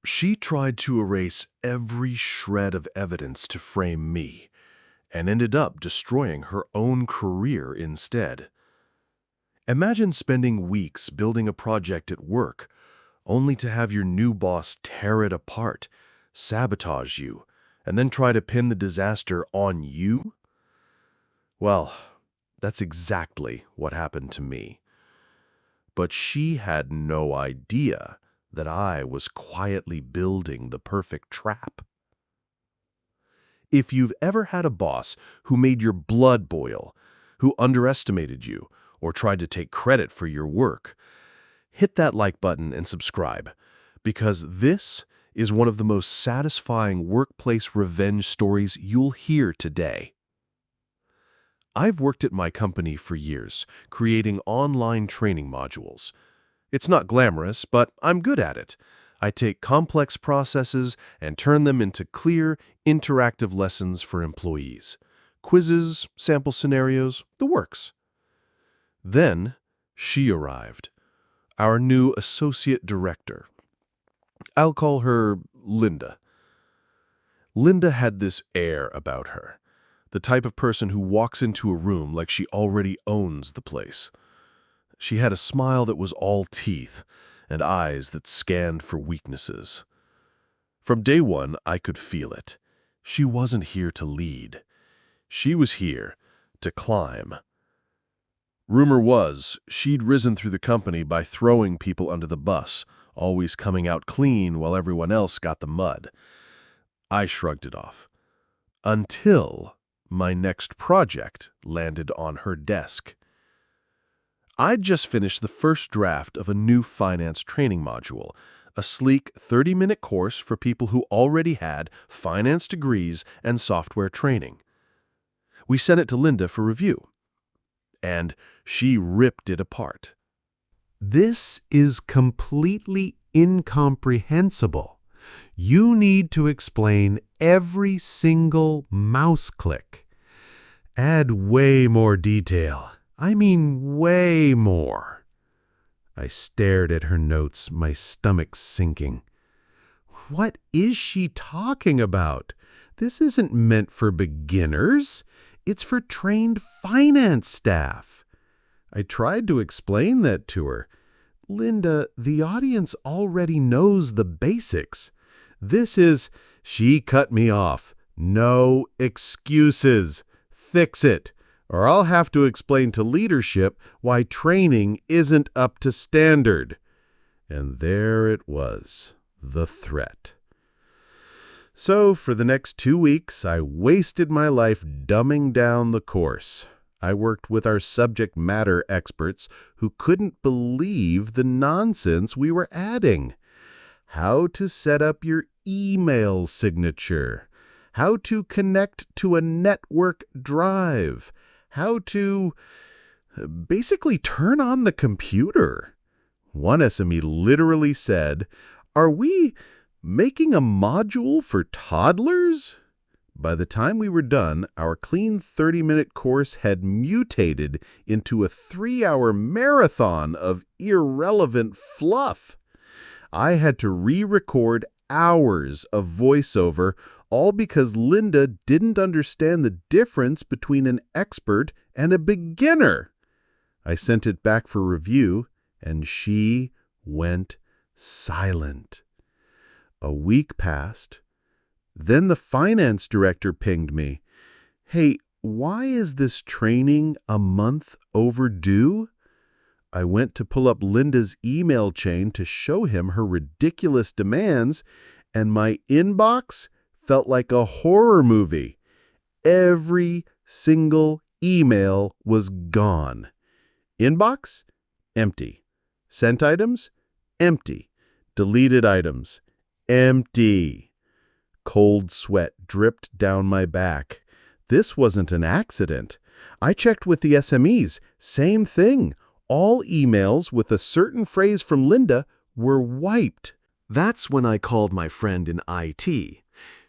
She tried to erase every shred of evidence to frame me, and ended up destroying her own career instead. Imagine spending weeks building a project at work, only to have your new boss tear it apart, sabotage you, and then try to pin the disaster on you? Well, that's exactly what happened to me. But she had no idea that I was quietly building the perfect trap. If you've ever had a boss who made your blood boil, who underestimated you, or tried to take credit for your work, hit that like button and subscribe, because this is one of the most satisfying workplace revenge stories you'll hear today. I've worked at my company for years, creating online training modules. It's not glamorous, but I'm good at it. I take complex processes and turn them into clear, interactive lessons for employees. Quizzes, sample scenarios, the works. Then, she arrived, our new associate director. I'll call her Linda. Linda had this air about her, the type of person who walks into a room like she already owns the place. She had a smile that was all teeth and eyes that scanned for weaknesses. From day one, I could feel it. She wasn't here to lead. She was here to climb. Rumor was she'd risen through the company by throwing people under the bus, always coming out clean while everyone else got the mud. I shrugged it off. Until my next project landed on her desk. I'd just finished the first draft of a new finance training module, a sleek 30-minute course for people who already had finance degrees and software training. We sent it to Linda for review, and she ripped it apart. This is completely incomprehensible. You need to explain every single mouse click. Add way more detail. I mean, way more. I stared at her notes, my stomach sinking. What is she talking about? This isn't meant for beginners. It's for trained finance staff. I tried to explain that to her. Linda, the audience already knows the basics. She cut me off. No excuses. Fix it, or I'll have to explain to leadership why training isn't up to standard. And there it was, the threat. So for the next 2 weeks, I wasted my life dumbing down the course. I worked with our subject matter experts who couldn't believe the nonsense we were adding. How to set up your email signature. How to connect to a network drive. How to basically turn on the computer. One SME literally said, "Are we making a module for toddlers?" By the time we were done, our clean 30-minute course had mutated into a 3-hour marathon of irrelevant fluff. I had to re-record hours of voiceover, all because Linda didn't understand the difference between an expert and a beginner. I sent it back for review, and she went silent. A week passed. Then the finance director pinged me. "Hey, why is this training a month overdue?" I went to pull up Linda's email chain to show him her ridiculous demands, and my inbox felt like a horror movie. Every single email was gone. Inbox? Empty. Sent items? Empty. Deleted items? Empty. Cold sweat dripped down my back. This wasn't an accident. I checked with the SMEs. Same thing. All emails with a certain phrase from Linda were wiped. That's when I called my friend in IT.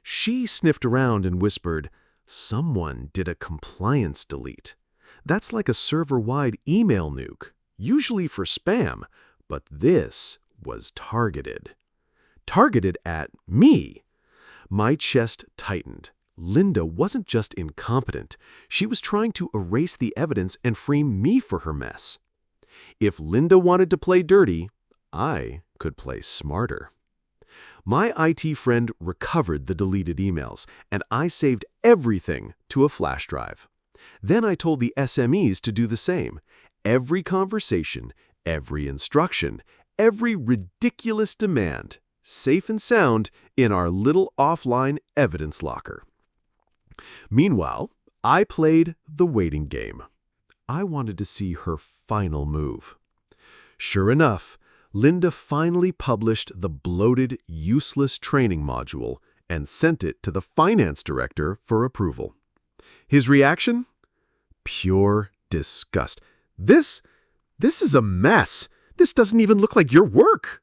She sniffed around and whispered, "Someone did a compliance delete." That's like a server-wide email nuke, usually for spam, but this was targeted. targeted at me. My chest tightened. Linda wasn't just incompetent. She was trying to erase the evidence and frame me for her mess. If Linda wanted to play dirty, I could play smarter. My IT friend recovered the deleted emails, and I saved everything to a flash drive. Then I told the SMEs to do the same. Every conversation, every instruction, every ridiculous demand, safe and sound in our little offline evidence locker. Meanwhile, I played the waiting game. I wanted to see her final move. Sure enough, Linda finally published the bloated, useless training module and sent it to the finance director for approval. His reaction? Pure disgust. This is a mess. This doesn't even look like your work.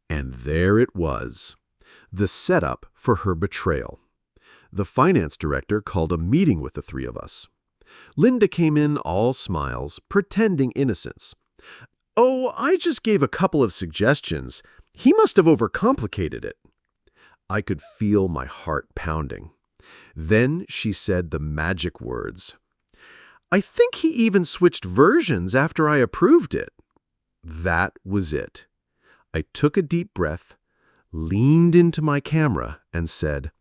And there it was, the setup for her betrayal. The finance director called a meeting with the three of us. Linda came in all smiles, pretending innocence. "Oh, I just gave a couple of suggestions. He must have overcomplicated it." I could feel my heart pounding. Then she said the magic words. "I think he even switched versions after I approved it." That was it. I took a deep breath, leaned into my camera, and said,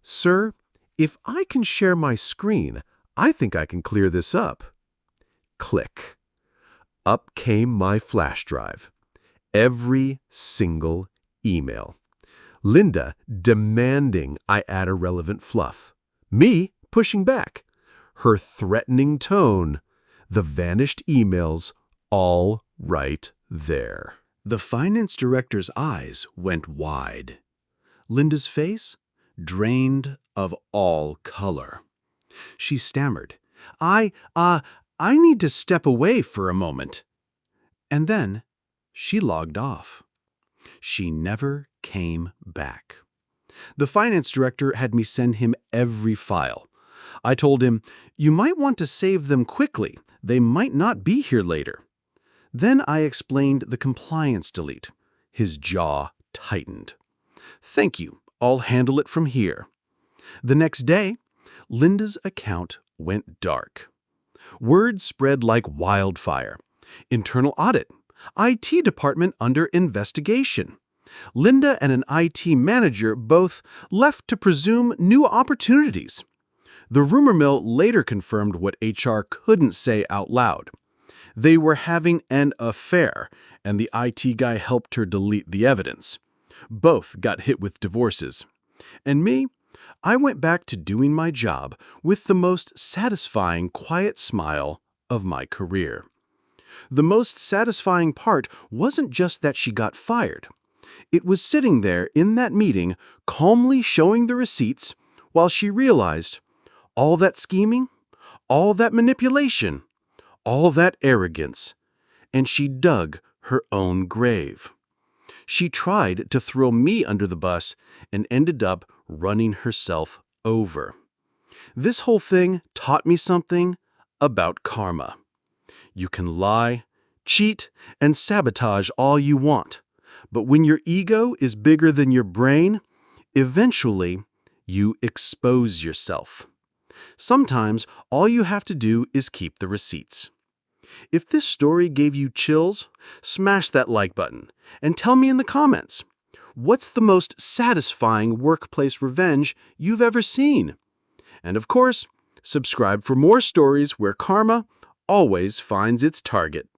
"Sir, if I can share my screen, I think I can clear this up." Click. Up came my flash drive. Every single email. Linda demanding I add irrelevant fluff. Me pushing back. Her threatening tone. The vanished emails, all right there. The finance director's eyes went wide. Linda's face drained of all color. She stammered, I need to step away for a moment." And then she logged off. She never came back. The finance director had me send him every file. I told him, "You might want to save them quickly. They might not be here later." Then I explained the compliance delete. His jaw tightened. "Thank you. I'll handle it from here." The next day, Linda's account went dark. Word spread like wildfire. Internal audit. IT department under investigation. Linda and an IT manager both left to presume new opportunities. The rumor mill later confirmed what HR couldn't say out loud. They were having an affair, and the IT guy helped her delete the evidence. Both got hit with divorces. And me? I went back to doing my job with the most satisfying quiet smile of my career. The most satisfying part wasn't just that she got fired. It was sitting there in that meeting, calmly showing the receipts, while she realized all that scheming, all that manipulation, all that arrogance, and she dug her own grave. She tried to throw me under the bus and ended up running herself over. This whole thing taught me something about karma. You can lie, cheat, and sabotage all you want, but when your ego is bigger than your brain, eventually you expose yourself. Sometimes all you have to do is keep the receipts. If this story gave you chills, smash that like button and tell me in the comments, what's the most satisfying workplace revenge you've ever seen? And of course, subscribe for more stories where karma always finds its target.